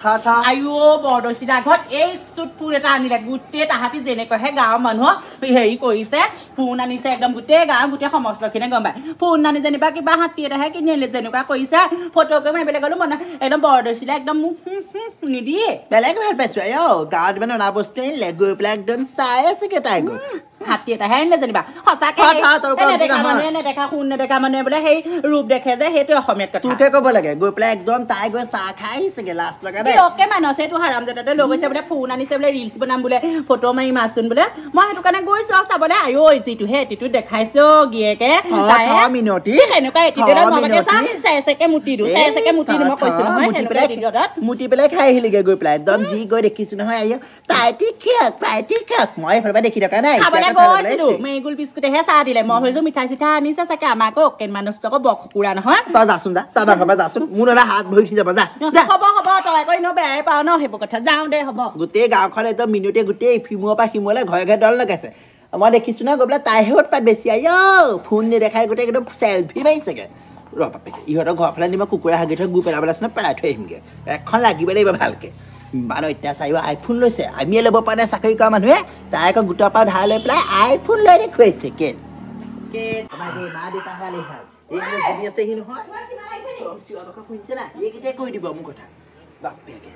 আইও বৰদৈচিলা ঘৰত এই চুট ফুল এটা আনিলে গোটেই তাহাঁতি যেনেকৈহে গাঁৱৰ মানুহক হেৰি কৰিছে ফোন আনিছে একদম গোটেই গাঁৱৰ গোটেই সমস্তখিনিয়ে গম পায় ফোন আনি যেনিবা কিবা হাতী এটাহে কিনি আনিলে যেনেকুৱা কৰিছে ফটোকে মাৰিবলৈ গ'লো মনে একদম বৰদৈচিলা একদম মোক নিদিয়ে বেলেগ ভাল পাইছো গাঁৱত মানে অনা বস্তু আনিলে গৈ পেলাই একদম চাই আছে তাই গৈ হাতী এটাহে আনিলে যেনিবা সঁচাকে নেদেখা শুন নেদেখা মানে বোলে সেই ৰূপ দেখে যে সেইটো অসমীয়াত কথা তোকে ক'ব লাগে গৈ পেলাই একদম তাই গৈ চাহ খাই আহিছেগে লাষ্ট লগা দেই অকে মানুহ আছে এইটো হাৰাম জেতাতে লৈ গৈছে বোলে ফোন আনিছে বোলে ৰিলচ বনাম বোলে ফটো মাৰিম আছোন বোলে মই সেইটো কাৰণে গৈছো আৰু চাবলৈ আইও এটিটোহে এটিটো দেখাইছো গিয়েকে মিনতি সেনেকুৱা এটিটোতে মই চেচেকে মুতি দিওঁ চেচেকে মুতি দিওঁ মই কৈছো নহয় মুতি পেলাই খাই আহিলিগে গৈ পেলাই একদম যি গৈ দেখিছো নহয় আইও তাইটি খাক মই এইফালৰ পৰা দেখি থকা নাই গৈছিলো মেগুল বিস্কুটেহে চাহ দিলে মই ভাবিছো মিঠাই চিঠা আনিছে চাগে আমাকো অকেন মানুহটো আকৌ বকুকুৰা নহয় তই যাচোন যা তই বাংগাবা যাচোন মোৰ নহ'লে হাত ভৰি উঠি যাব যা হ'ব তই আকৌ এনেও বেয়াই পাওঁ ন সেইবোৰ কথা যাওঁ দে হ'ব গোটেই গাঁওখন একদম মিনুতে গোটেই সিমূৰৰ পৰা সিমূৰলৈ ঘৰে ঘৰে দল লগাইছে মই দেখিছো নহয় গৈ পেলাই তাইহে উৎপাত বেছি ফোন নেদেখাই গোটেই একদম চেলফি মাৰিছেগে ৰ বাপেকে ইহঁতৰ ঘৰৰ ফালে নিব কুকুৰা হাগি থৈ গৈ পেলাবলৈ আছে পেলাই থৈ আহিমগে এখন লাগিব লাগিব ভালকে ইমান অত্যাচাৰী আইফোন লৈছে আমিয়ে ল'ব পৰা নাই চাকৰি কৰা মানুহে তাই আকৌ গোটৰ পৰা ধাৰ লৈ পেলাই আইফোন লৈ দেখুৱাইছে মা দেউতা ভালেই ভাল এই ঘূৰি আছে সি নহয় শুনিছে না এইকেইটাই কৈ দিব মোৰ কথা বাপেকে